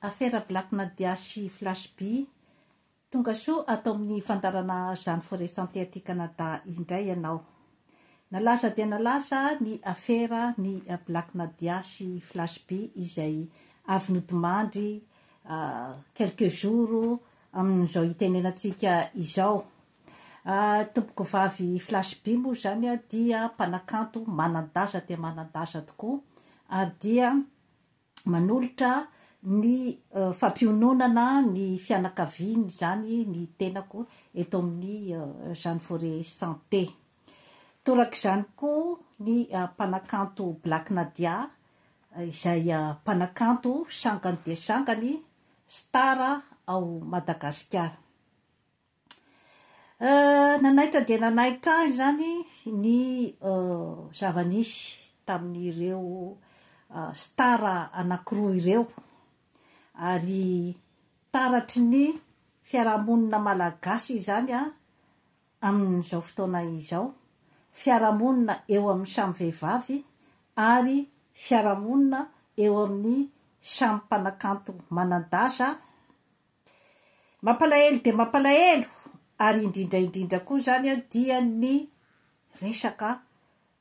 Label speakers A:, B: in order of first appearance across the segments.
A: affaire Black Nadia sy Flash B tonga soa atao amin'ny fandarana Jeanne Forêt Santé aty Canada indray ianao. Nalaza dia nalaza ny affaire ny Black Nadia sy Flash B izay avy nodimandry quelques jours amin'izao itenenantsika izao. Tompoko vavy Flash B moa zany dia mpanakanto manan-daza dia manan-daza tokoa ary dia manolotra ny fampiononana ny fianakaviany zany ny tenako eto amin'ny Jeanne Forêt Santé. Torak'izany koa ny mpanakanto Black Nadia izay mpanakanto sangany dia sangany star ao Madagasikara. Nanaitra dia nanaitra zany ny zava-nisy tamin'ireo star anankiroa ireo ary taratry ny fiarahamonina malagasy zany amin'izao fotoana izao, fiarahamonina eo amin'ny samy vehivavy ary fiarahamonina eo amin'ny samy mpanakanto manan-daza. Mampalahelo dia mampalahelo ary indrindra koa zany dia ny resaka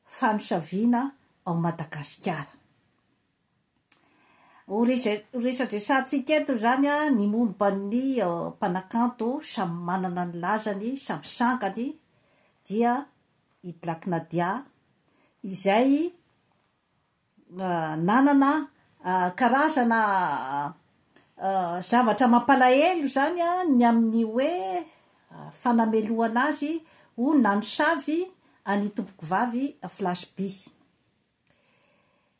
A: fanosaviana ao Madagasikara. Resadresantsika eto zany ny momba ny mpanakanto samy manana ny lazany, samy sangany dia i Black Nadia izay nanana karazana zavatra mampalahelo zany ny amin'ny hoe fanameloana azy ho nanosavy any tompoko vavy Flash B.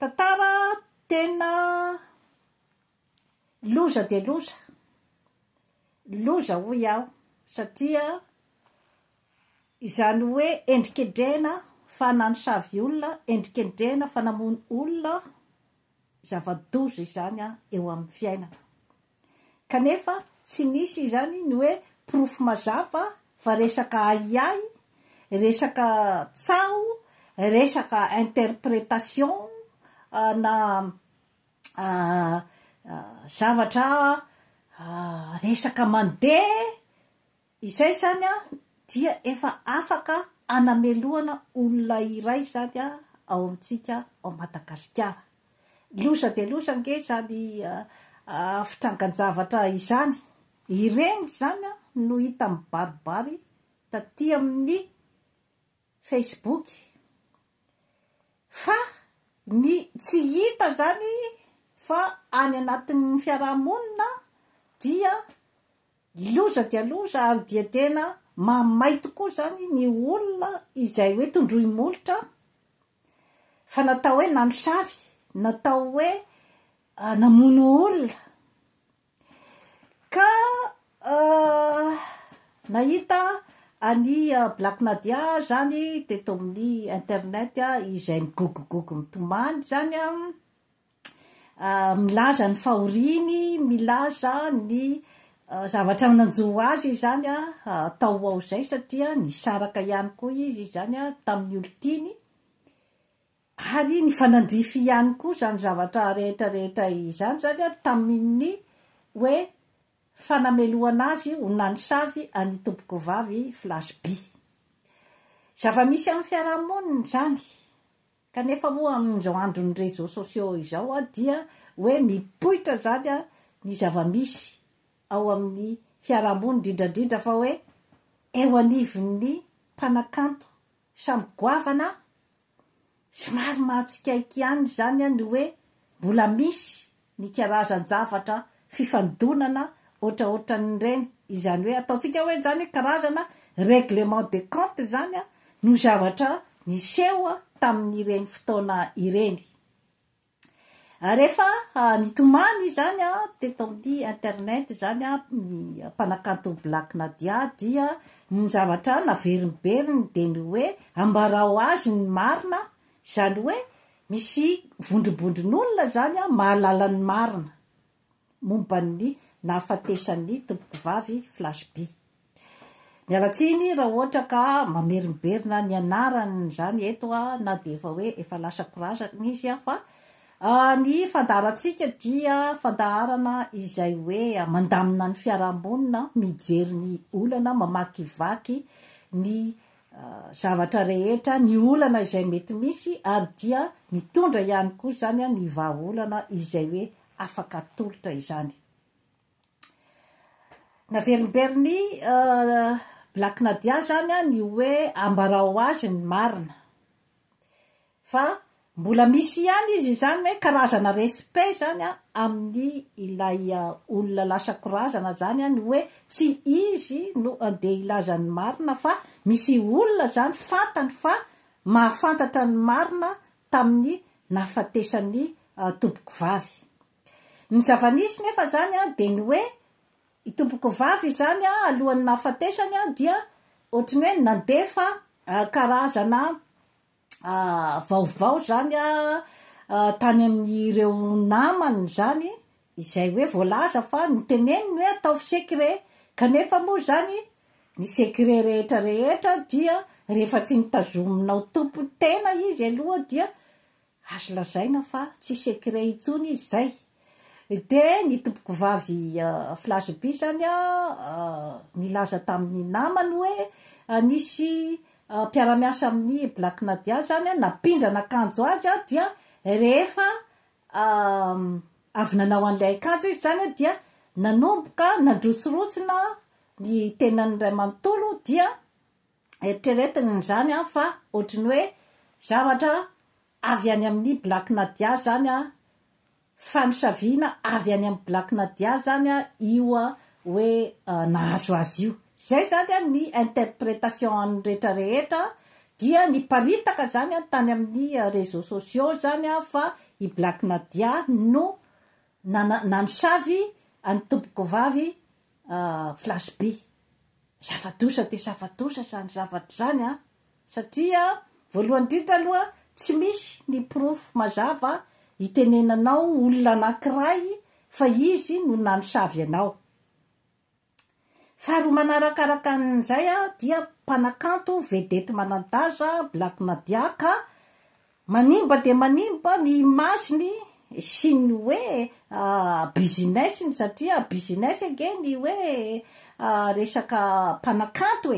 A: Tantara tena loza dia loza ho iaho satria izany hoe endrikendrena fa nanosavy olona, endrikendrena fa namono olona, zava-doza izany eo amin'ny fiainana. Kanefa tsy nisy izany ny hoe profo mazava fa resaka aiai, resaka tsao, resaka interprétation na zavatra resaka mandeha izay zany dia efa afaka anameloana olona iray zany ao amintsika ao Madagasikara. Loza dia loza nge zany fitrangan-javatra izany. Ireny zany no hita mibaribary taty amin'ny Facebook fa ny tsy hita zany fa any anatin'ny fiarahamonina dia loza ary dia tena mamay tokoa zany ny olona izay hoe tondrohim-molotra fa natao hoe nanosavy, natao hoe namono olona. Ka nahita any Black Nadia zany teto amin'ny internet izay migogogogo mitomany zany milaza ny fahoriany, milaza ny zavatra nanjo azy zany tao ao zay satria nisaraka ihany koa izy zany tamin'ny olon-tiny ary ny fanandrify ihany koa zany zavatra rehetrarehetra izany zany tamin'ny hoe fanameloana azy ho nanosavy any tompoko vavy Flash B. Zava-misy amin'ny fiarahamonina zany. Kanefa moa amin'izao andron'ny réseaux sociaux izao dia hoe mipoitra zany ny zava-misy ao amin'ny fiarahamonina indrindra fa hoe eo anivon'ny mpanakanto samy goavana somary mahatsikaiky ihany zany ny hoe mbola misy ny karazan-javatra fifandonana ohatraohatran'ireny izany hoe ataontsika hoe zany karazana règlement de compte zany no zavatra niseho tamin'ireny fotoana ireny. Rehefa nitomany zany teto amin'ny internet zany ny mpanakanto Black Nadia dia ny zavatra naveriberiny dia ny hoe ambarao azy ny marina izany hoe misy vondrobondron'olona zany mahalala ny marina momba ny nahafatesan'ny tompoko vavy Flash B. Mialatsiny raha ohatra ka mamerimberina ny anarany zany eto na dia efa hoe efa lasa korazana izy fa Ny fandaharantsika dia fandaharana izay hoe mandamina ny fiarahamonina, mijery ny olana, mamakivaky ny zavatra rehetra, ny olana izay mety misy, ary dia mitondra ihany koa zany ny vahaolana izay hoe afaka atolotra izany. Naverimberiny Black Nadia zany ny hoe ambarao azy ny marina, fa mbola misy ihany izy zany hoe karazana respect zany amin'ny ilay olona lasa korazana zany ny hoe tsy izy no andeha ilaza ny marina, fa misy olona zany fantany fa mahafantatra ny marina tamin'ny nahafatesany tompoko vavy. Ny zava-nisy nefa zany de ny hoe i tompoko vavy zany alohan'ny nahafatesany dia ohatrany hoe nandefa karazana vaovao zany tany amin'ireo namany zany, izay hoe voalaza fa niteneniny hoe ataovy secret, kanefa moa zany ny secret rehetra dia rehefa tsy nitazominao tompony tena izy aloha dia azo lazaina fa tsy secret intsony izy zay. De ny tompoko vavy Flasby zany nilaza tamin'ny namany hoe nisy mpiaramiasa amin'ny Black Nadia zany napindrana akanjo azy dia rehefa avy nanao an'ilay akanjo izy zany dia nanomboka nandrotsorotsina ny tenan'ny ray manontolo, dia eritreretiny zany fa ohatrany hoe zavatra avy any amin'ny Black Nadia zany fanosaviana avy any amin'ny Black Nadia zany io hoe nahazo azy io. Zay zany ny interprétation any rehetrarehetra dia niparitaka zany tany amin'ny réseaux sociaux zany fa i Black Nadia no nanosavy any tompoko vavy Flasby. Zava-dosa de zava-dosa zany zavatra zany satria voalohany indrindra aloha tsy misy ny proof mazava itenenanao olona anankiray fa izy no nanosavy anao. Faharoa manarakaraka an'izay dia mpanakanto vedety manan-daza Black Nadia, ka manimba de manimba ny imageny sy ny hoe businessny, satria business age ny hoe resaka mpanakanto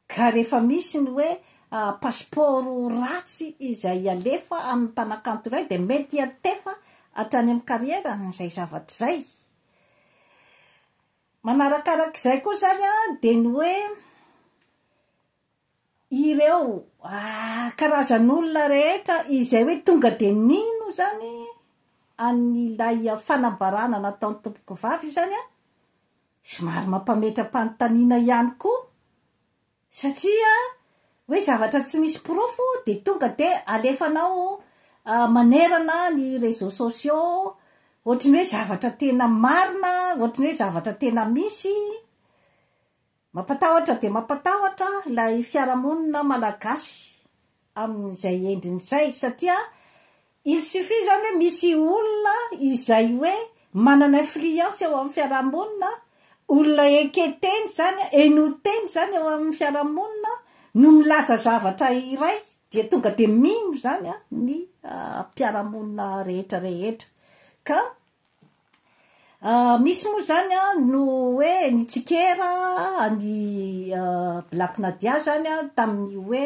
A: ka rehefa misy ny hoe passeport ratsy izay alefa amin'ny mpanakanto iray de mety atefa hatrany amin'ny carrière n'izay zavatra zay. Manarakarak'izay koa zany de ny hoe ireo karazan'olona rehetra izay hoe tonga de nino zany an'ilay fanambarana nataon'ny tompoko vavy zany somary mampametra-panontaniana ihany koa, satria hoe zavatra tsy misy profo de tonga de alefanao manerana ny réseaux sociaux ohatrany hoe zavatra tena marina, ohatrany hoe zavatra tena misy. Mampatahotra de mampatahotra ilay fiarahamonina malagasy amin'izay endriny zay, satria il suffit zany hoe misy olona izay hoe manana influence eo amin'ny fiarahamonina, olona eketeny zany enoteny zany eo amin'ny fiarahamonina no milaza zavatra iray dia tonga de mino zany ny mpiarahamonina rehetrarehetra. Ka misy moa zany no hoe nitsikera ny Black Nadia zany tamin'ny hoe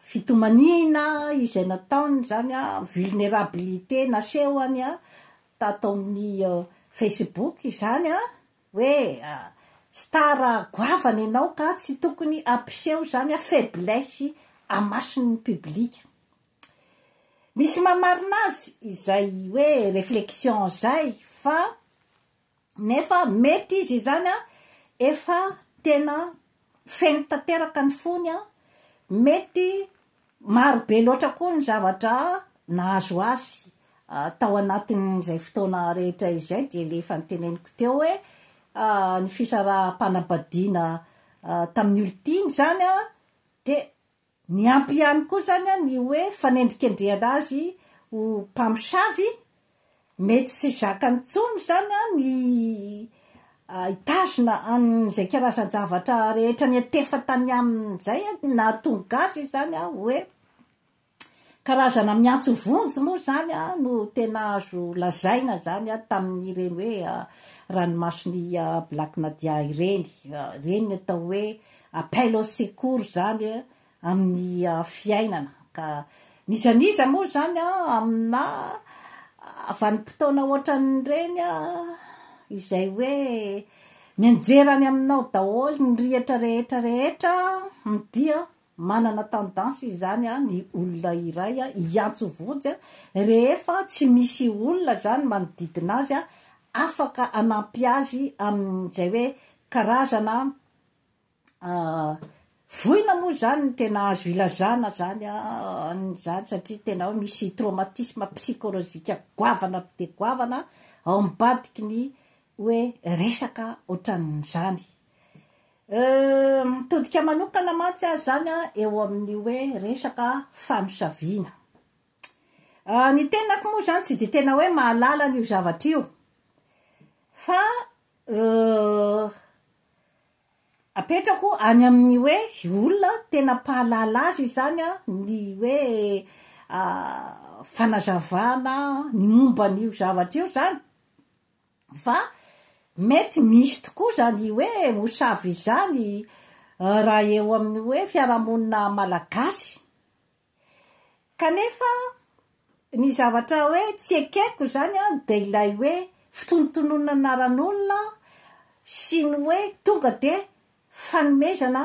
A: fitomanina izay nataony zany vulnérabilité nasehony tataon'ny Facebook zany hoe star goavana ianao ka tsy tokony ampiseho zany faiblesse amason'ny public. Misy mamarina azy izay hoe réflexion zay, fa nefa mety izy zany efa tena feno tanteraka ny fony mety maro be loatra koa ny zavatra nahazo azy tao anatin'izay fotoana rehetra izay, de le efa niteneniko teo hoe ny fisaraha-panambadiana tamin'ny olotiny zany de ny ampy ihany koa zany ny hoe fanendrikendrehana azy ho mpamosavy, mety tsy zakany tsony zany ny itazona an'izay karazan-javatra rehetra ny atefa tany amin'izay na tonga azy zany hoe karazana miantso vonjy moa zany no tena azo lazaina zany tamin'ireny hoe ranomasony Black Nadia ireny atao hoe appel au secours zany amin'ny fiainana ka nizaniza moa zany amina vanim-potoana ohatran'ireny izay hoe mianjerany aminao daholo ny rihatra rehetra dia manana tendance zany ny olona iray hiantso vonjy rehefa tsy misy olona zany manodidina azy afaka anampy azy amin'izay hoe karazana voina moa zany ny tena azo ilazana zany satria tena hoe misy traumatisme psychologique goavana de goavana ao ambadiky ny hoe resaka ohatran'izany mitodika manokana mantsy azy zany eo amin'ny hoe resaka fanosaviana ny tenako moa zany tsy de tena hoe mahalala n'io zavatra io fa apetrako any amin'ny hoe olona tena pahalala azy zany ny hoe fanazavana ny momba n'io zavatra io zany fa mety misy tokoa zany hoe mosavy izany raha eo amin'ny hoe fiarahamonina malagasy kanefa ny zavatra hoe tsy ekeko zany de ilay hoe fitonontonona anaran'olona sy ny hoe tonga de fanomezana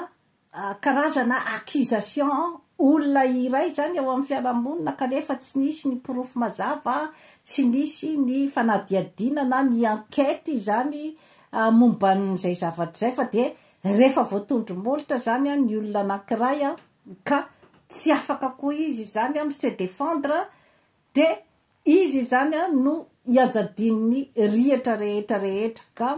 A: karazana accusation olona iray zany eo amin'ny fiarahamonina kanefa tsy nisy ny porofo mazava tsy nisy ny fanadihadinana ny enquête zany momban'izay zavatra zay fa de rehefa voatondromolotra zany ny olona anankiray ka tsy afaka koa izy zany se défendre de izy zany no hiajadin'ny rihatra rehetra ka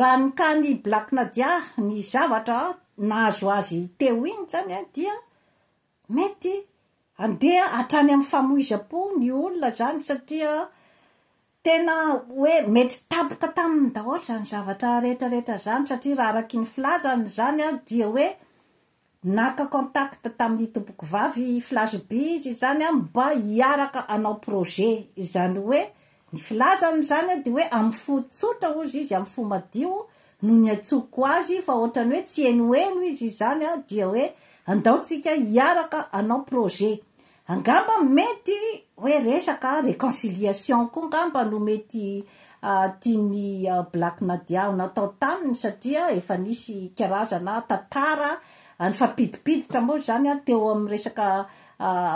A: raha ny ka ny Black Nadia ny zavatra nahazo azy teo iny zany dia mety andeha hatrany amin'ny famoiza-po ny olona zany satria tena hoe mety tapoka taminy daholo zany zavatra rehetrarehetra zany satria raha araky ny filazany zany dia hoe naka contact tamin'ny tompoko vavy Flashby izy zany mba hiaraka anao projet izany hoe ny filazany zany dia hoe amin'ny fo tsotra ozy izy amin'ny fo madio no ny atsoko azy fa ohatrany hoe tsy enoeno izy zany dia hoe andaotsika hiaraka anao projet angamba mety hoe resaka réconciliation koa angamba no mety tiany Black Nadia natao taminy satria efa nisy karazana tantara nifampidipiditra moa zany teo amin'ny resaka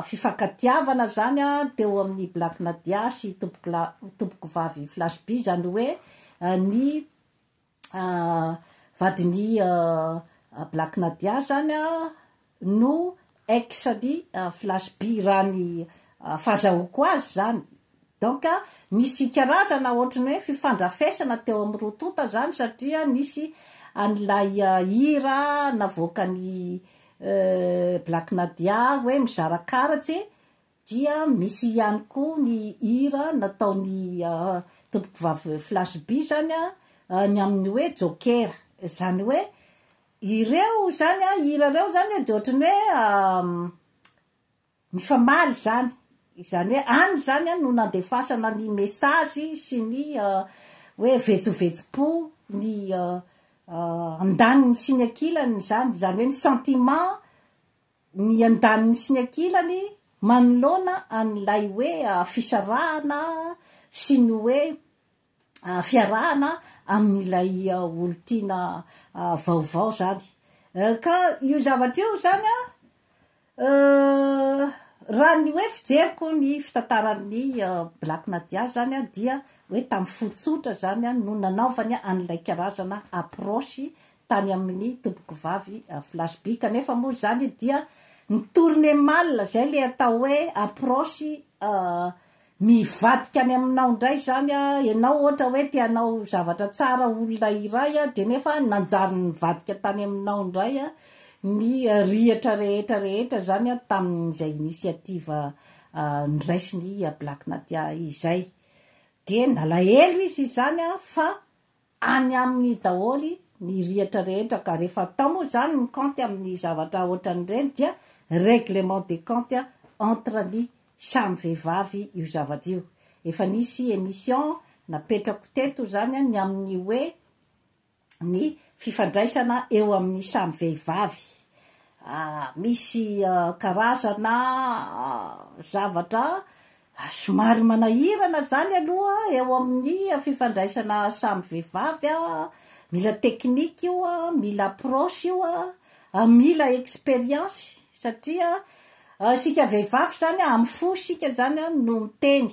A: fifankatiavana zany teo amin'ny Black Nadia sy tompoko vavy Flashby zany hoe ny vadiny Black Nadia zany no ex-ny Flashby raha ny fahazahoko azy zany donc nisy karazana ohatrany hoe fifandrafesana teo amin'ny rotonta zany satria nisy an'ilay hira navoakany Black Nadia hoe mizara karatsy dia misy ihany koa ny hira nataony tompoko vavy Flashby zany ny amin'ny hoe Joker zany hoe ireo zany hira reo zany de ohatrany hoe mifamaly zany hoe any zany no nandefasana ny message sy ny hoe vetsovetso-po ny andaniny sy ny ankilany zany hoe ny sentiment ny andaniny sy ny ankilany manoloana an'ilay hoe fisarahana sy ny hoe fiarahana amin'ilay olo-tiana vaovao zany ka io zavatra io zany raha ny hoe fijeriko ny fitantaran'ny Black Nadia zany dia hoe tamin'ny fotsotra zany no nanaovany an'ilay karazana approche tany amin'ny tompoko vavy Flashby kanefa moa zany dia nitourne mal zay le atao hoe approche mivadika any aminao indray zany ianao ohatra hoe tianao zavatra tsara olona iray de nefa nanjary nivadika tany aminao indray ny rihatra rehetra zany tamin'izay initiative niraisiny Black Nadia izay de nalahelo izy zany fa any amin'ny daholy ny rihatra rehetra ka rehefa atao moa zany ny compte amin'ny zavatra ohatran'ireny dia règlement des comptes entre ny samy vehivavy io zavatra io. Efa nisy émission napetrako teto zany ny amin'ny hoe ny fifandraisana eo amin'ny samy vehivavy. Misy karazana zavatra somary manahirana zany aloha eo amin'ny fifandraisana samy vehivavy. Mila teknika io, mila approche io, mila expérience satria sika vehivavy zany amy fo sika zany no miteny,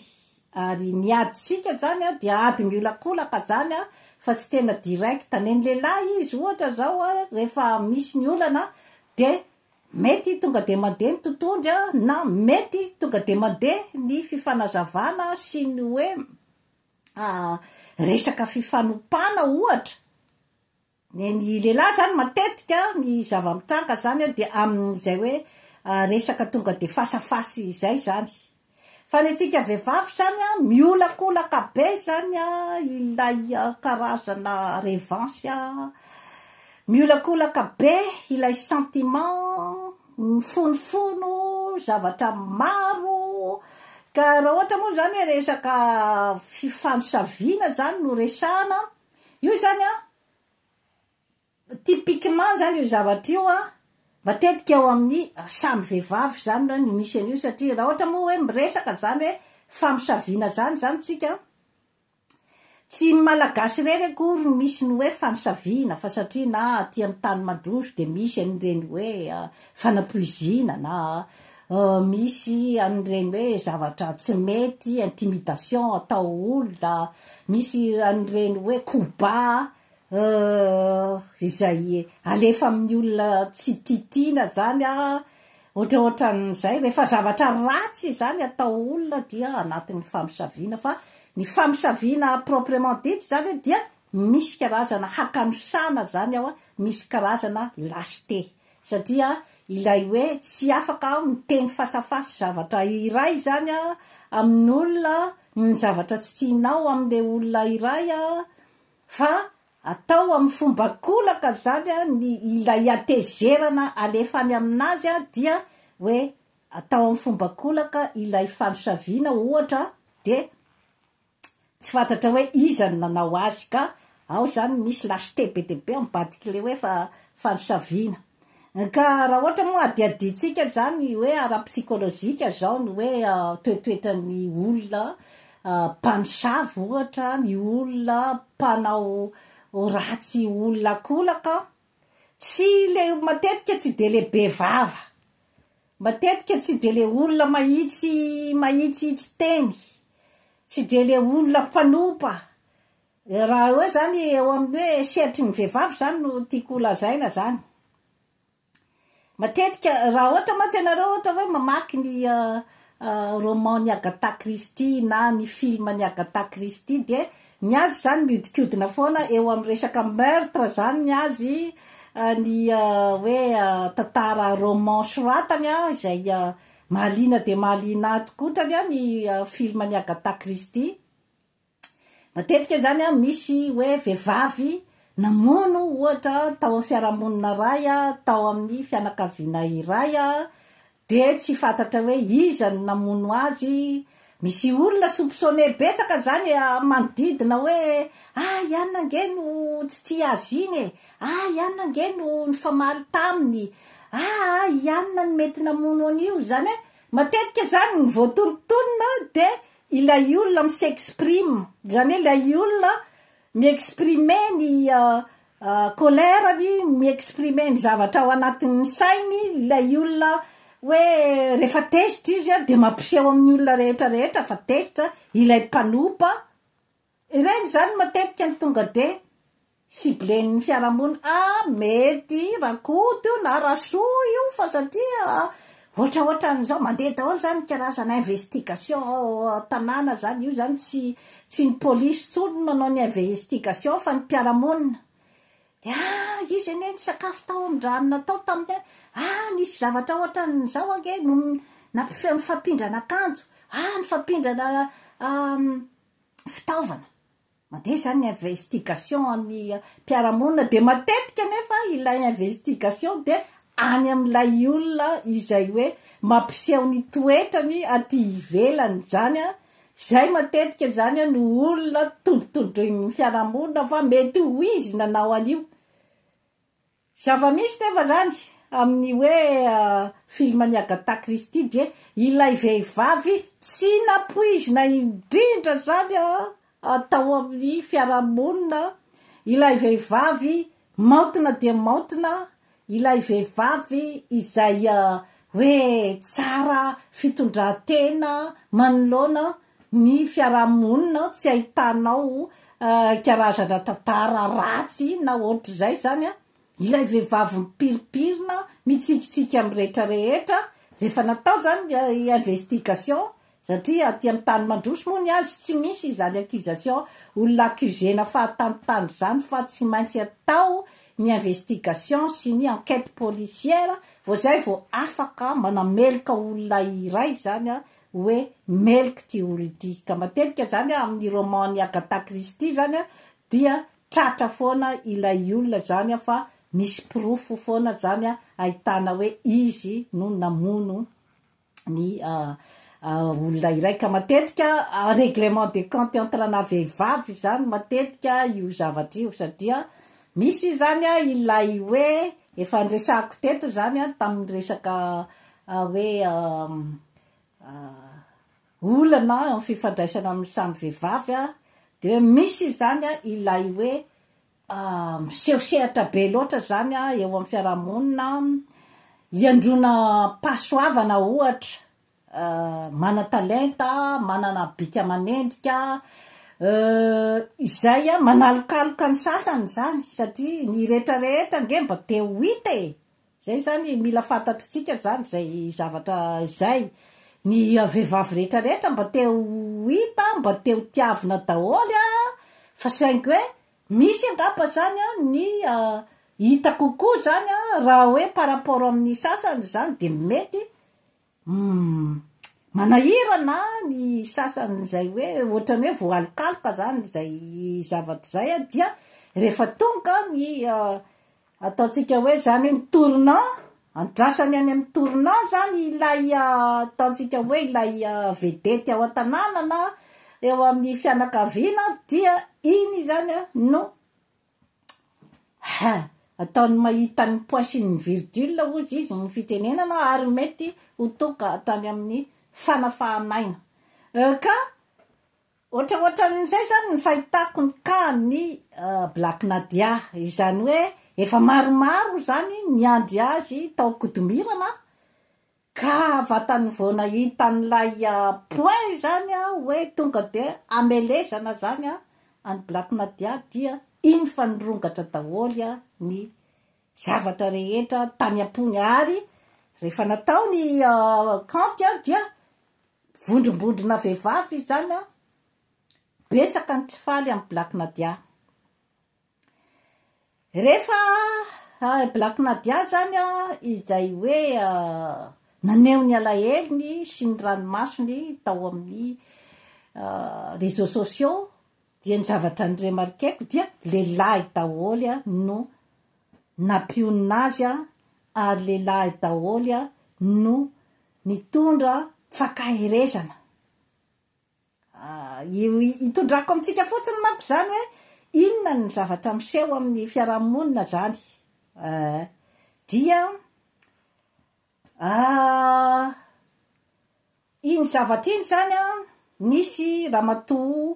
A: ary ny adisika zany dia ady miolakolaka zany fa tsy tena direct. Neny lehilahy izy ohatra zao rehefa misy ny olana de mety tonga de mandeha ny totondry na mety tonga de mandeha ny fifanazavana sy ny hoe resaka fifanopana ohatra. Ny lehilahy zany matetika ny zava-mitranga zany de amin'izay hoe resaka tonga de fasafasy izay zany. Fa ny antsika vehivavy zany miolakolaka be zany ilay karazana revanche, miolakolaka be ilay sentiment, mifonofono zavatra maro. Ka raha ohatra moa zany resaka fifanosaviana zany no resana, io zany typiquement zany io zavatra io matetika eo amin'ny samy vehivavy zany no misy an'io. Satria raha ohatra moa hoe miresaka zany hoe fanosaviana zany tsika, tsy malagasy rery akory misy ny hoe fanosaviana, fa satria na aty amin'ny tany mandroso de misy an'ireny hoe fanapoizina, na misy an'ireny hoe zavatra tsy mety, intimidation atao olona, misy an'ireny hoe koba izay alefa amin'ny olona tsy titiana zany ohatraohatran'izay. Rehefa zavatra ratsy zany atao olona dia anatin'ny fanosaviana. Fa ny fanosaviana proprement dit zany dia misy karazana hakanosana zany misy karazana lasité. Satria ilay hoe tsy afaka miteny fasafasy zavatra iray zany amin'olona, ny zavatra tsy tianao amin'le olona iray fa atao amin'ny fomba kolaka zany ny ilay atezerana alefany aminazy dia hoe atao amin'ny fomba kolaka ilay fanosaviana ohatra, de tsy fantatra hoe iza no nanao azy. Ka ao zany misy lasité be de be mibadiky le hoe fanosaviana. Ka raha ohatra moa adiaditsika zany hoe ara-psikolojika zao ny hoe toetoetran'ny olona mpanosavy ohatra, ny olona mpanao ratsy olona kolaka, tsy le matetika tsy de le bevava, matetika tsy de le olona mahitsy teny, tsy de le olona mpanopa. Raha hoe zany eo amin'ny hoe sehatry ny vehivavy zany no tiako lazaina zany. Matetika raha ohatra mantsy ianareo ohatra hoe mamaky ny roman ny Agatha Christie na ny film ny Agatha Christie, de ny azy zany miodikodina foana eo amin'ny resaka meurtre zany ny azy, ny hoe tantara roman soratany izay mahaliana de mahaliana tokotrany ny film ny Agatha Christie. Matetika zany misy hoe vehivavy namono ohatra tao amin'ny fiarahamonina ray, tao amin'ny fianakaviana iray, de tsy fantatra hoe iza no namono azy. Misy olona soupçonné betsaka zany manodidina hoe ianona nge no tsy tia azy iny ianona nge no nifamaly taminy, ianona no mety namono an'io zany matetika zany ny voatonontonona de ilay olona mi-s'exprime, zany hoe ilay olona mi-exprime ny kolerany, mi-exprime ny zavatra ao anatin'ny sainy. Ilay olona hoe rehefa tezitra izy de mampiseho amin'ny olona rehetrarehetra fa tezitra ilay mpanopa. Ireny zany matetika ny tonga de siblen'ny fiarahamonina mety rakoto io na rasoa io, fa satria ohatraohatran'izao mandeha daholo zany karazana investigation tanàna zany. Io zany tsy ny polisy tsony manao ny investigation fa ny mpiarahamonina. De izy ene ny sakafo tao amin'ny rano natao tamin'ny nisy zavatra ohatran'izao ange no nifapindrana akanjo, nifapindrana fitaovana. Mandeha zany ny investigation ny mpiarahamonina, de matetika nefa ilay investigation de any amin'ilay olona izay hoe mampiseho ny toetrany aty ivelany zany a, zay matetika zany a no olona tondrotondroiny fiarahamonina fa mety ho izy nanao an'io. Zava-misy nefa zany amin'ny hoe filmany Agatha Christie dia ilay vehivavy tsy napoizina indrindra zany atao amin'ny fiarahamonina, ilay vehivavy maontina dia maontina, ilay vehivavy izay hoe tsara fitondran-tena manoloana ny fiarahamonina, tsy ahitanao karazana tantara ratsy na ohatr'izay zany a. Ilay vehivavy mipiripirina, mitsikitsika amin'ny rehetra rehetra rehefa natao zany investigation, satria aty amin'ny tany mandroso moa ny azy tsy misy izany accusation, olona accusena fahatanitany zany fa tsy maintsy atao ny investigation sy ny enquête policière, vao zay vao afaka manameloka olona iray zany a hoe meloka ty olona ty. Ka matetika zany amin'ny roman-ny Agatha Christie zany a dia tratra foana ilay olona zany a fa misy pirofo foana zany a ahitana hoe izy no namono ny olona iray. Ka matetika règlement de compte entre ana vehivavy zany matetika io zavatra io, satria misy zany a ilay hoe efa nresako teto zany a tamin'ny resaka hoe olana amin'ny fifandraisana amin'ny samy vehivavy a, de misy zany a ilay hoe misehosehatra be loatra zany a eo amin'ny fiarahamonina, iandrona pasoavana ohatra, mana-talenta, manana bika aman'endrika, izay a manalokaloka ny sasany zany, satria ny rehetrarehetra nge mba te ho hita e. Zay zany mila fantatritsika zany zay zavatra zay. Ny vehivavy rehetrarehetra mba te ho hita, mba te ho tiavina daholy a, fa saingy hoe misy angamba zany a ny hita kokoa zany a raha hoe par rapport amin'ny sasany zany de mety manahirana ny sasany zay hoe ohatrany hoe voalokaloka zany zay zavatra zay a, dia rehefa tonga ny ataontsika hoe zany ny tournant, andrasany any amin'ny tournant zany ilay ataontsika hoe ilay vedety ao an-tanàna na eo amin'ny fianakaviana, dia iny zany a no ataony mahita ny poisiny ny virgule ozy izy ny fitenenana, ary mety ho tonga hatrany amin'ny fanafahanaina. Ka ohatraohatran'izay zany ny fahitako ny ka ny Black Nadia, izany hoe efa maromaro zany ny andry azy tao kodomirana, ka vatany vao nahita n'ilay point zany a hoe tonga de amelezana zany a any Black Nadia, dia iny fa nirongatra daholy a ny zavatra rehetra tany am-pony, ary rehefa natao ny compte a dia vondrombondrona vehivavy zany a, besaka ny tsy faly amin'ny Black Nadia. Rehefa Black Nadia zany a izay hoe naneho ny alahelyny sy ny ranomasony tao amin'ny réseaux sociaux, dia ny zavatra ny remarkeko dia lehilahy daholy a no nampionina azy a, ary lehilahy daholy a no nitondra fakaherezana. Hitondrako amintsika fotsiny manko zany hoe inona ny zavatra miseho amin'ny fiarahamonina zany, dia iny zavatra iny zany a, nisy ramatoa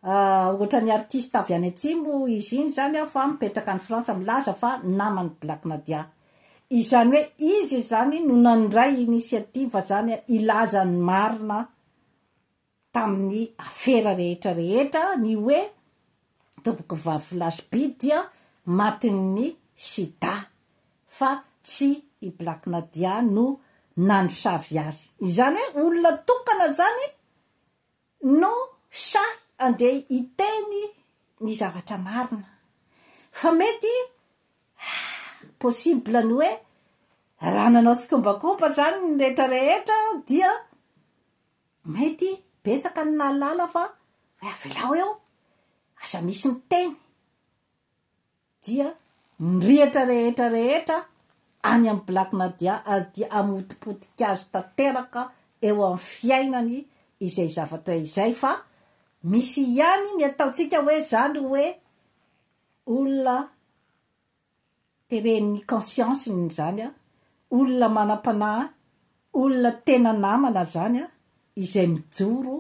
A: ohatra ny artiste avy any atsimo izy iny zany a, fa mipetraka any Frantsa, milaza fa namany Black Nadia. Izany hoe izy zany no nandray initiative zany ilaza ny marina tamin'ny afera rehetra rehetra, ny hoe toboky vavy lasby dia matin'ny sida, fa tsy i Black Nadia no nanosavy azy. Izany hoe olona tokana zany no sahy andeha hiteny ny zavatra marina, fa mety possible ny hoe raha nanao tsikombakomba zany ny rehetra rehetra, dia mety besaka ny nahalala fa avelao eo aza misy miteny, dia nirehatra rehetra rehetra any amin'ny Black Nadia dia amotipotika azy tanteraka eo amin'ny fiainany izay zavatra izay, fa misy ihany ny ataontsika hoe zany hoe olona teren'ny conscience zany olona manam-panahy, olona tena namana zany izay mijoro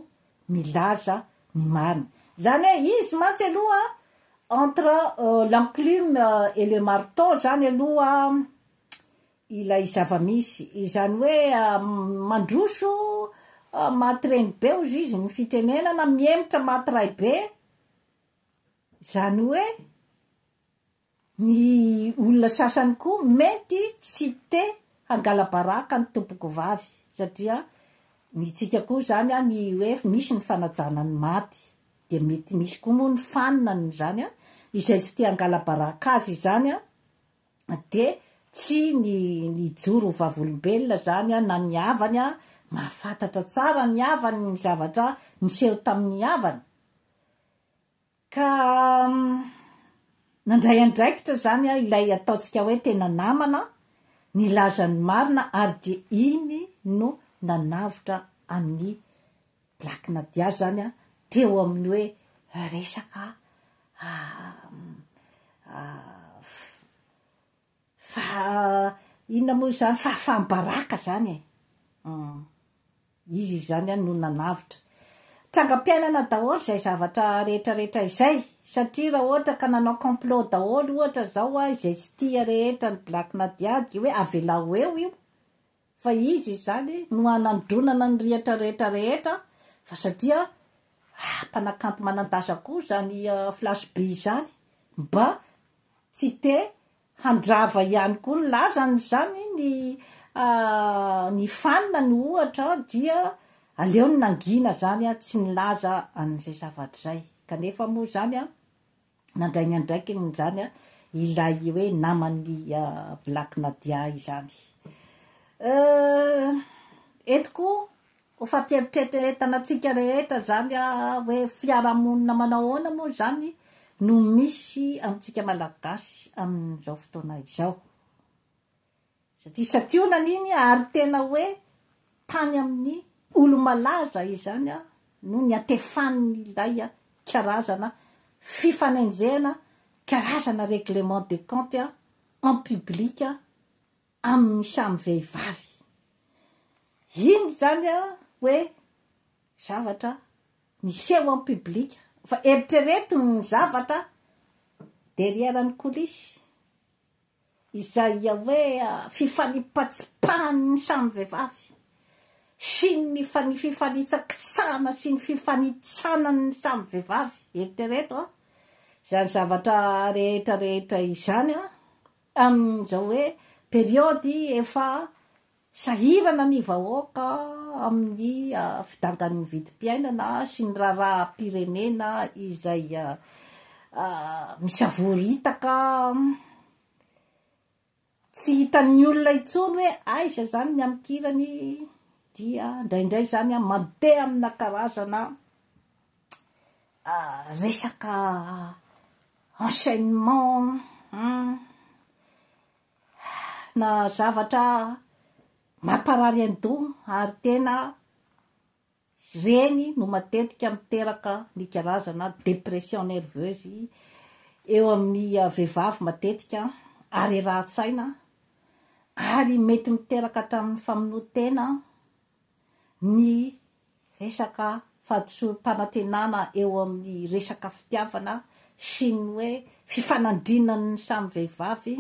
A: milaza ny marina. Zany hoe izy mantsy aloha entre l'enclume et le marteau zany aloha ilay zava-misy, izany hoe mandroso maty be ozy izy ny fitenenana, miemitra maty ray be, zany hoe ny olona sasany koa mety tsy te hangala-baraka ny tompoko vavy, satria ny tsika koa zany ny hoe misy ny fanajana ny maty, de mety misy koa moa ny faninany zany izay tsy te hangala-baraka azy zany de tsy ny joro vavolombelona zany na ny havany mahafantatra tsara ny havany ny zavatra niseho tamin'ny havany. Ka nandray andraikitra zany ilay ataontsika hoe tena namana nilaza ny marina, ary de iny no nanavotra amin'ny Black Nadia zany teo amin'ny hoe resaka inona moa zany fahambaraka zany izy zany no nanavotra. Trangam-piainana daholo zay zavatra rehetrarehetra izay, satria raha ohatra ka nanao complot daholo ohatra zao izay tsy tia rehetra ny Black Nadia de hoe avelao eo io, fa izy zany no anandronana ny rihatra rehetrarehetra, fa satria mpanakanto manandasa koa zany Flash-by zany mba tsy te handrava ihany koa ny lazany zany ny fanina ny ohatra dia aleo ny nangina zany tsy nilaza an'izay zavatra zay. Kanefa moa zany nandray ny andraikiny zany ilay hoe naman'ny Black Nadia izany. Etiko ho fampieritrretana antsika rehetra zany hoe fiarahamonina manao ahoana moa zany no misy amintsika malagasy amin'izao fotoana izao, satria sationana iny ary tena hoe tany amin'ny olo malaza izany no ny atefaniny ilay karazana fifanenjena, karazana règlement de compte en public amin'ny samy vehivavy. Iny zany hoe zavatra niseho en public, fa eritrereto ny zavatra derrière ny coulisse, izay hoe fifanipatsipahany samy vehivavy sy ny fifanitsakitsana sy ny fifanitsanany samy vehivavy eritrereto zany zavatra rehetrarehetra izany amin'izao hoe periody efa sahirana ny vahoaka amin'ny fidangan'ny vidim-piainana sy ny raharaham-pirenena izay misavoritaka, tsy hitan'ny olona intsony hoe aiza zany ny amikirany, dia indraindray zany mandeha amina karazana resaka enseignement na zavatra mamparary an-doha, ary tena reny no matetika miteraka ny karazana dépression nerveuse eo amin'ny vehivavy matetika, ary rahan-tsaina, ary mety miteraka hatramin'ny famonotena, ny resaka fahadisom-panantenana eo amin'ny resaka fitiavana sy ny hoe fifanandrinan'ny samy vehivavy.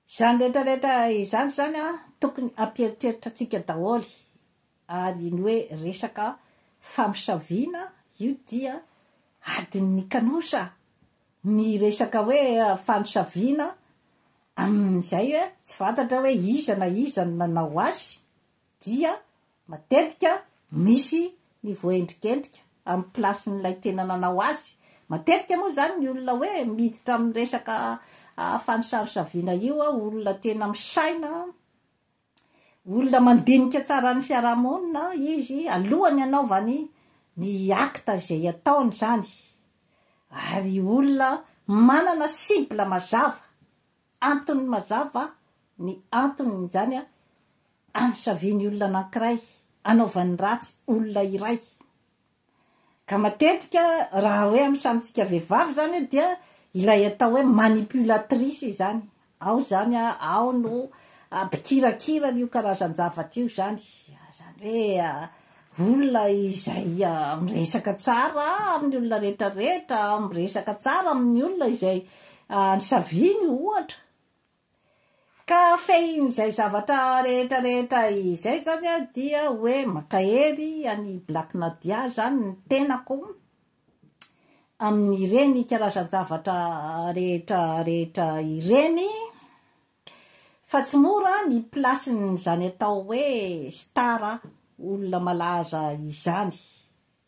A: Zany rehetrarehetra izany zany tokony ampieritreritra antsika daholo, ary ny hoe resaka famisaviana io dia adin'ny kanosa, ny resaka hoe famisaviana amin'izay hoe tsy fantatra hoe iza na iza no nanao azy, dia matetika misy ny voendrikendrika amin'ny plasin'ilay tena nanao azy. Matetika moa zany ny olona hoe miditra amin'ny resaka fanisaviana io olona tena misaina, olona mandinika tsara ny fiarahamonina izy alohany anaovany ny acte izay ataony zany, ary olona manana cible mazava antony mazava ny antony zany amsaviny olona anankiray anaovany ratsy olona iray ka matetika raha hoe am'samitsika vehivavy zany dia ilay atao hoe manipulatrice zany ao zany ao no mpikirakira io karazan-javatra io zany hoe olona izay miresaka tsara amin'ny olona rehetrarehetra miresaka tsara amin'ny olona izay nisaviny ohatra ka fehin'izay zavatra rehetrarehetra izay zany dia hoe makahery any Black Nadia zany ny tenako amin'ireny karazan-javatra rehetrarehetra ireny fa tsy mora ny plasiny zany atao hoe stara olona malaza izany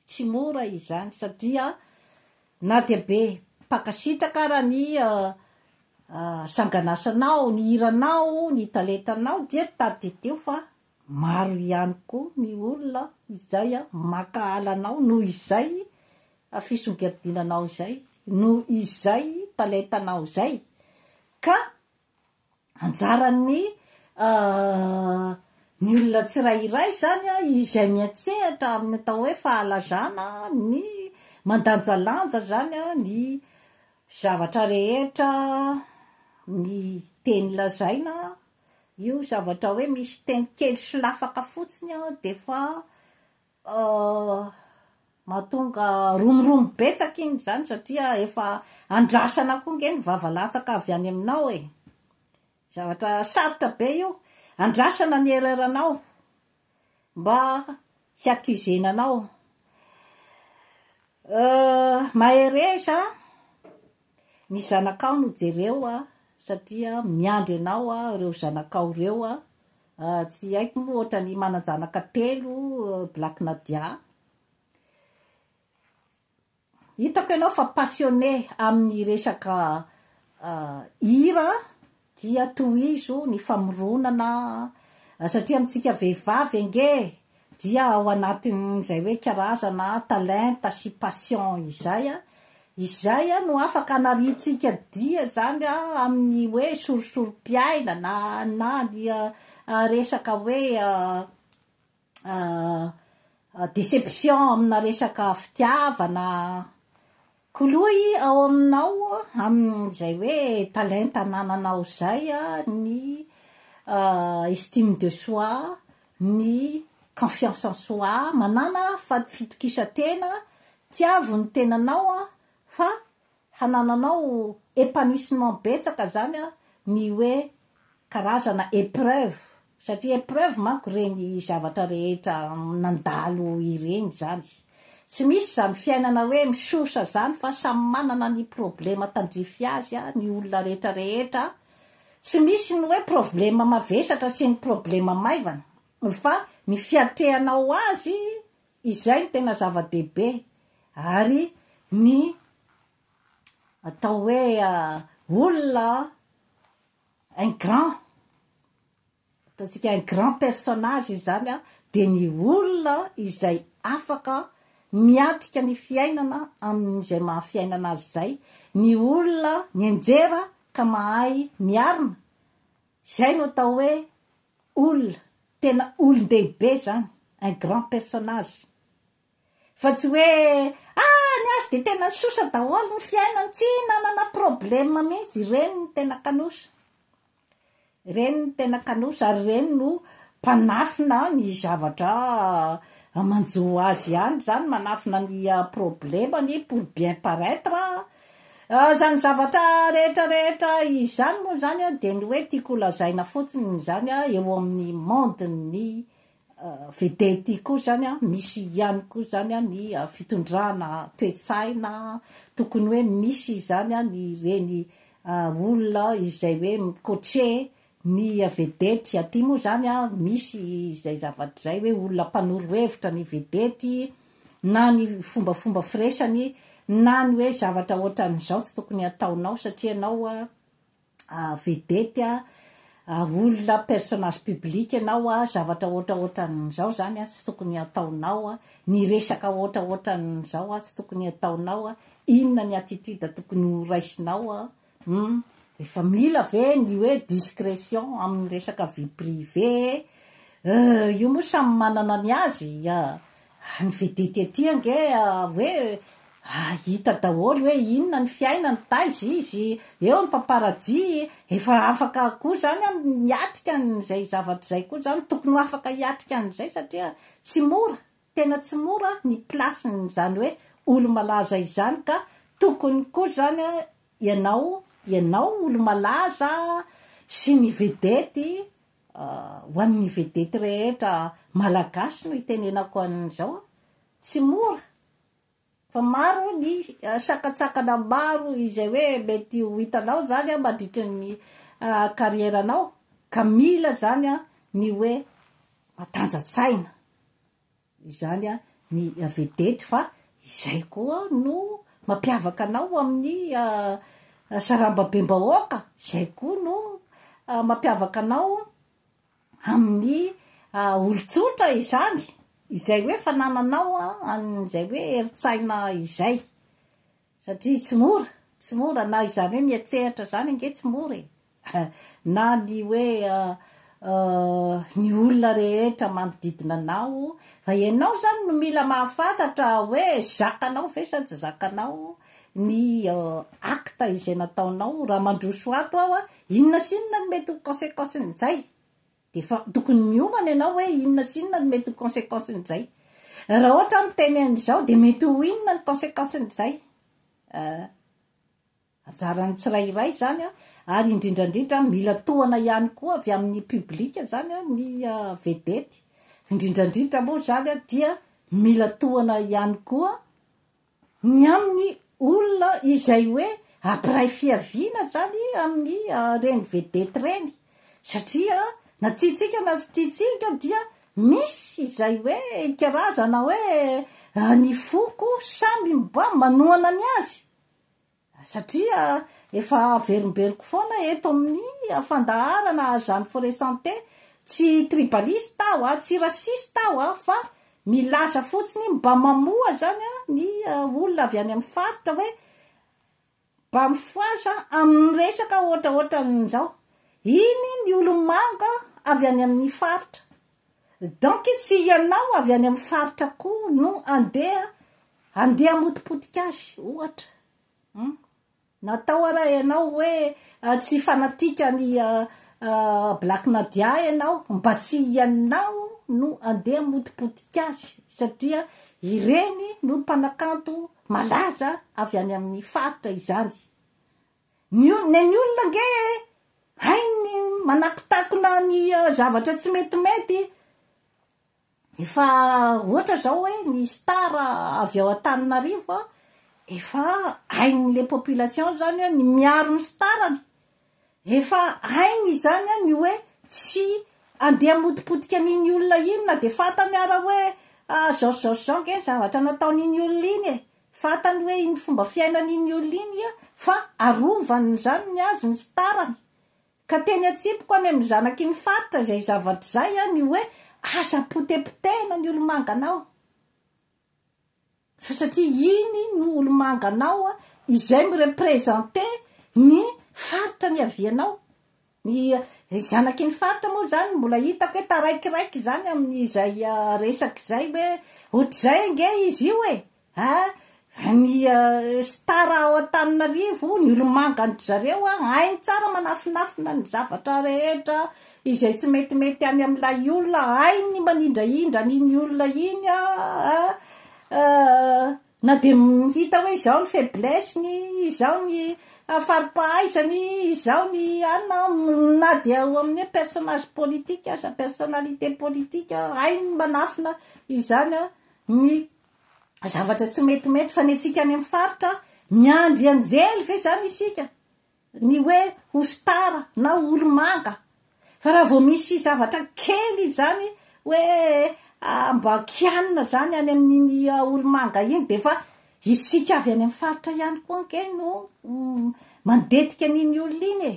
A: tsy mora izany satria na dia be pakasitraka raha ny sanganasanao ny hiranao ny talentanao dia tadiditio fa maro ihany koa ny olona izay makahalanao noho izay fisongadinanao izay noho izay talentanao izay ka anjarany ny olona tsirairay zany izay miatsehatra amin'ny atao hoe fahalazana ny mandanjalanja zany ny zavatra rehetra ny teny lazaina io zavatra hoe misy teny kely solafaka fotsiny de fa mahatonga romiromy betsaka iny zany satria efa andrasana koa nge ny vavalatsaka avy any aminao zavatra sarotra be io andrasana ny ereranao mba hiakuzenanao mahereza ny zanakao no jereo satria miandry anao reo zanakao reo tsy haiko moa ohatra ny mananjanaka 3 Black Nadia hitako ianao fa passionné amin'ny resaka hira dia tohizo ny famoronana satria amintsika vehivavy enge dia ao anatin'izay hoe karazana talenta sy passion izay no afaka anaritsika dia zany amin'ny hoe sorosorom-piaina na ny resaka hoe déception amina resaka fitiavana koloy ao aminao amin'izay hoe talenta nananao zay ny estime de soi ny confiance en soi manana fitokisantena tiavo ny tenanao fa hanananao épanouissement betsaka zany ny hoe karazana épreuve satria épreuve manko reny zavatra rehetra nandalo ireny zany tsy misy zany fiainana hoe misosa zany fa samy manana ny problema tandrify azy ny olona rehetrarehetra tsy misy ny hoe problema mavesatra sy ny problema maivana fa ny fiatrehanao azy izay ny tena zava-dehibe ary ny atao hoe olona un grand personnage zany de ny olona izay afaka miatrika ny fiainana amin'izay mahafiainana azy zay ny olona mianjera ka mahay miarina zay no atao hoe olona tena olon-dehibe zany un grand personnage fa tsy hoe ny azy de tena sosa daholo ny fiainana tsy nanana problema mihitsy reny ny tena kanosa ary reny no mpanafina ny zavatra manjo azy ihany zany manafina ny problemany pour bien paraître zany zavatra rehetrarehetra izany moa zany de ny hoe tiako lazaina fotsiny zany eo amin'ny monde ny vedety koa zany misy ihany koa zany ny fitondrana toetsaina tokony hoe misy zany ny reny olona izay hoe mikotre ny vedety aty moa zany misy izay zavatra zay hoe olona mpanoro hevitra ny vedety na ny fombafomba firesany na ny hoe zavatra ohatran'izao tsy tokony ataonao satria anao vedety olona personnage public anao zavatra ohatran'izao zany tsy tokony ataonao ny resaka ohatran'izao tsy tokony ataonao inona ny attitude tokony ho raisinao rehefa mila ve ny hoe discrétion amin'ny resaka vie privé io moa samy manana ny azy ny vedety aty ange hoe hita daholo hoe inona ny fiainany taizy izy eo ny paparazzi efa afaka koa zany miatrika n'izay zavatra zay koa zany tokony ho afaka hiatrika an'izay satria tsy mora tena tsy mora ny plasiny zany hoe olo malaza izany ka tokony koa zany ianao olo malaza sy ny vedety ho an'ny vedety rehetra malagasy no itenenako an'izao tsy mora fa maro ny sakatsakana maro izay hoe mety ho hitanao zany mandritra ny karieranao ka mila zany ny hoe matanjatsaina izany ny vedety fa izay koa no mampiavaka anao amin'ny sarambabem-bahoaka izay koa no mampiavaka anao amin'ny olotsotra izany izay hoe fanananao an'izay hoe eritsaina izay satria tsy mora na izany hoe miatsehatra zany ange tsy mora na ny hoe ny olona rehetra manodidina anao fa ianao zany no mila mahafantatra hoe zakanao ve sa tsy zakanao ny acte izay nataonao raha mandroso ato aho inona sinona no mety ho conséquencen'izay de fa tokony miomana ianao hoe inona sinona no mety ho conséquencen'izay raha ohatra miteny an'izao de mety ho inona ny conséquencen'izay anjaran'ny tsirairay zany ary indrindrandrindra mila tohana ihany koa avy amin'ny publika zany ny vedety indrindrandrindra moa zany dia mila tohana ihany koa ny amin'ny olona izay hoe ampiray fiaviana zany amin'ny reny vedety reny satria na tiatsika na tsy tiatsika dia misy izay hoe karazana hoe ny foko samby mba manohana ny azy satria efa verimberiko foana eto amin'ny fandaharana zany forêt santé tsy tribaliste aho tsy raciste aho fa milaza fotsiny mba mamoa zany ny olona avy any amin'ny faritra hoe mba mifoasa amin'ny resaka ohatraohatran'izao iny ny olomanga avy any amin'ny faritra donc tsy ianao avy any amin'ny faritra koa no andeha motipotika azy ohatra natao raha ianao hoe tsy fanatika ny Black Nadia ianao mba sy ianao no andeha motipotika azy satria ireny no mpanakanto malaza avy any amin'ny faritra izany ny olona nge hainy manakitakona ny zavatra tsy metimety efa ohatra zao hoe ny star avy ao Antananarivo efa hain'le population zany ny miaro ny starany efa hainy zany ny hoe tsy andeha motipotika n'iny olona iny na de fantany ara hoe zao nge zavatra nataon'iny olona iny fantany hoe iny fomba fiainan'iny olona iny fa arovany zany ny azy ny starany ka teny atsipoko any amin'ny zanaky ny faritra zay zavatra zay ny hoe asa potepotena ny olomanganao fa satria iny no olomanganao izay mirepresente ny faritra ny avianao ny zanaky ny faritra moa zany mbola hitako hoe taraikiraiky zany amin'izay resaky zay hoe ohatr'izay nge izy io ny star ao Antananarivo ny olomangany zareo hainy tsara manafinafina ny zavatra rehetra izay tsy metimety any amin'ilay olona hainy manindraindra n'iny olona iny na de mihita hoe izao ny faiblesse-ny izao ny faripahaizany izao ny na de ao amin'ny personnage politique sa personnalité politique hainy manafina izany ny zavatra tsy metimety fa ny atsika any amin'ny faritra miandry anjely ve zany isika ny hoe ho star na olomanga fa raha vao misy zavatra kely zany hoe mba kianina zany any amin'iny olomanga iny de fa isika avy any amin'ny faritra ihany koa nke no mandetika n'iny olona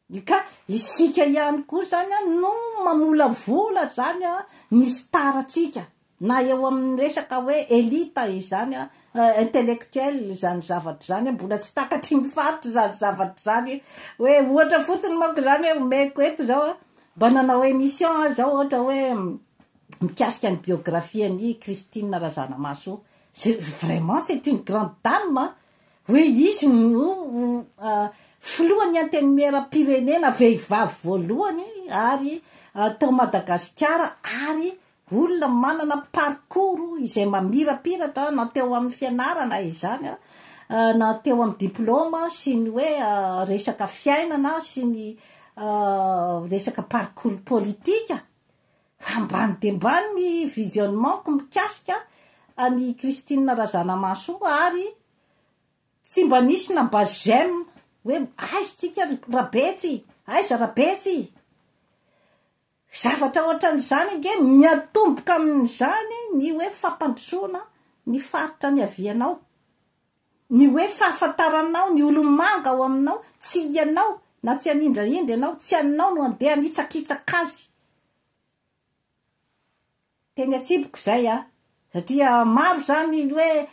A: iny ka isika ihany koa zany no mamolavola zany ny star atsika na eo amin'ny resaka hoe elita izany intellectuel zany zavatra zany mbola tsy takatry ny faritra zany zavatra zany hoe ohatra fotsiny manko zany hoe omeko eto zao mba nanao émission zao ohatra hoe mikasika ny biographie ny Christine Razanamaso vraiment c'est une grande dame hoe izy no filohan'ny antenimieram-pirenena vehivavy voalohany ary tao Madagasikara ary olona manana parcours izay mamirapiratra na teo amin'ny fianarana izany na teo amin'ny diplôma sy ny hoe resaka fiainana sy ny resaka parcours politika ambany de mbany ny visionnementko mikasika any Christine Razanamaso ary tsy mba nisy na mba j'aime hoe aizytsika rabetsy aiza rabetsy zavatra ohatran'izany nge miatomboka amin'izany ny hoe fampandrosoana ny faritra ny avianao ny hoe fahafantaranao ny olomanga ao aminao tsy ianao na tsy anindraindra ianao tsy anao no andeha nitsakitsaka azy teny atsiboko zay satria maro zany hoe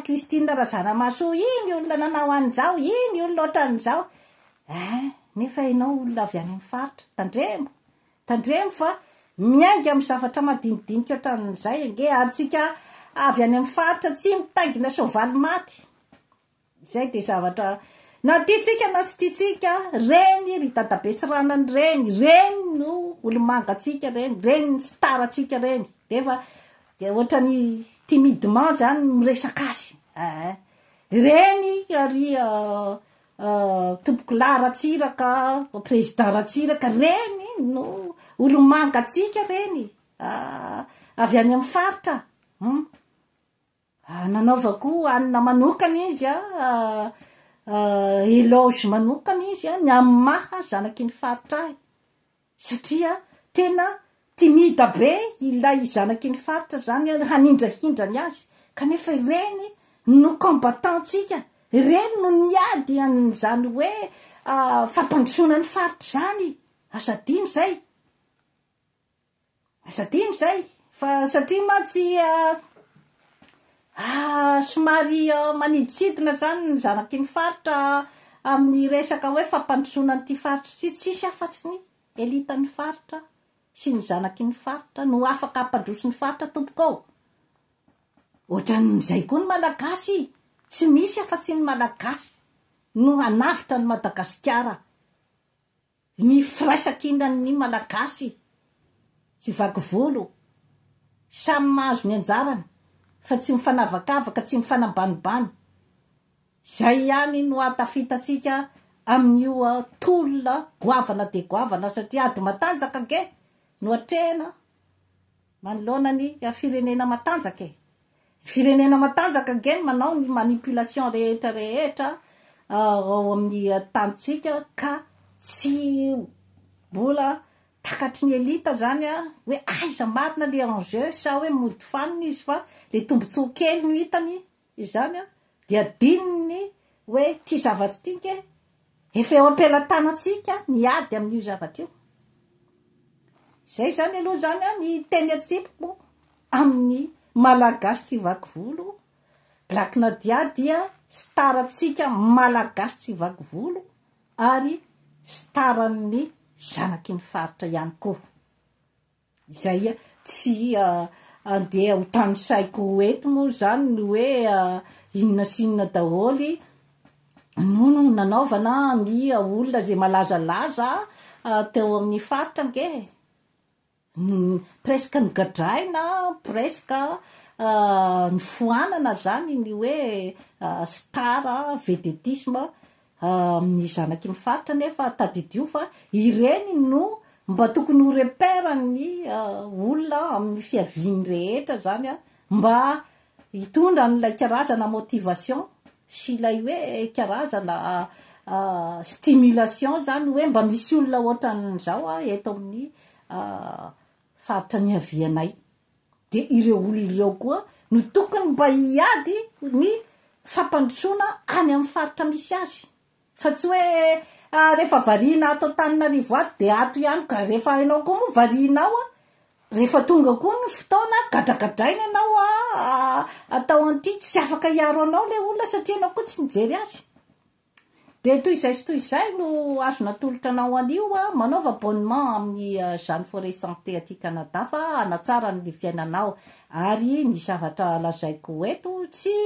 A: Christine Razanamaso iny olona nanao an'izao iny olona ohatran'izao nefa ianao olona avy any amin'ny faritra tandremo fa miainga amin'ny zavatra madinidinika ohatran'izay nge ary tsika avy any amin'ny faritra tsy mitaingina soavaly maty zay de zavatra na tiatsika na sy tiatsika reny ry dadabe sy ranany reny no olomangatsika reny ny staratsika reny defa de ohatrany timidement zany miresaka azy reny ary tompoko Ratsiraka président Ratsiraka reny no olomangatsika reny avy any amin'ny faritra nanaovako anina manokana izy éloge manokana izy ny amin'ny maha zanaky ny faritra satria tena timida be ilay zanaky ny faritra zany hanindrahindrany azy kanefa reny no combattantsika reny no niady an'izany hoe fampandrosoana ny faritra zany asadino zay fa satria matsy somary maniditsidina zany ny zanaky ny faritra amin'ny resaka hoe fampandrosoana nyty faritra sy tsisy afatsy ny elitan'ny faritra sy ny zanaky ny faritra no afaka ampandroso ny faritra tompoko ohatran'izay koa ny malagasy tsy misy afa-tsy ny malagasy no hanavitra ny Madagasikara ny firaisakinan'ny malagasy tsy vaky volo samy mahazo ny anjarany fa tsy mifanavakavaka tsy mifanambanibany zay ihany no atafitatsika amin'io tolona goavana de goavana satria ady matanjaka ge no atrehana manoloana ny firenena matanjaka firenena matanjaka ge manao ny manipulation rehetra ao amin'ny tanitsika ka tsy mbola takatry ny elita zany hoe aiza marina le enjeu sa hoe mody faniny izy fa le tombontsoa kely no hitany izany de adininy hoe ty zavatra ty nke efa eo ampelatanantsika niady amin'io zavatra io zay zany aloha zany ny teny atsipoko amin'ny malagasy tsy vaky volo Black Nadia dia staratsika malagasy tsy vaky volo ary staran'ny zanaky ny faritra ihany koa zay tsy andeha ho tany saiko eto moa zany no hoe inona sinona daholy nono nanaovana ny olona zay malazalaza teo amin'ny faritra nge presque ny gadraina presque ny foanana zany ny hoe stara vedetisme amin'ny zanaky ny faritra nefa tadidio fa ireny no mba tokony ho repérany olona amin'ny fiaviany rehetra zany mba hitondra n'ilay karazana motivation sy ilay hoe karazana stimulation zany hoe mba misy olona ohatran'izao eto amin'ny faritra ny avianay de ireo olona ireo koa no tokony mba hiady ny fampandrosoana any amin'ny faritra misy azy fa tsy hoe rehefa variana atao Tananarivo ato de ato ihany ka rehefa hainao koa moa varianao rehefa tonga koa ny fotoana gadragadraina ianao atao an'ity tsy afaka hiaro anao le olona satria anao koa tsy nijery azy. De toy izay sy toy izay no azo natolotra anao anio manaova abonnement amin'ny Jeanne Forêt Santé aty Canada fa hanatsara ny fiainanao. Ary ny zavatra lazaiko eto tsy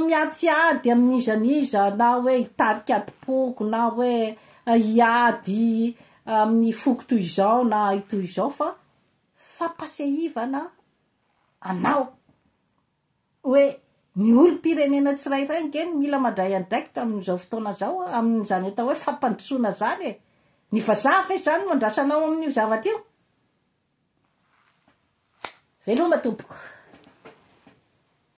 A: miatsiady amin'izaniza na hoe hitarikady-poko na hoe hiady amin'ny foko toy izao na toy izao fa fampasehivana anao hoe ny olom-pirenena tsirairay ngeny mila mandray andraikitra amin'izao fotoana zao amin'izany atao hoe fampandrosoana zany ny vazaha ve zany mandrasanao amin'io zavatra io. Veloma tompoko.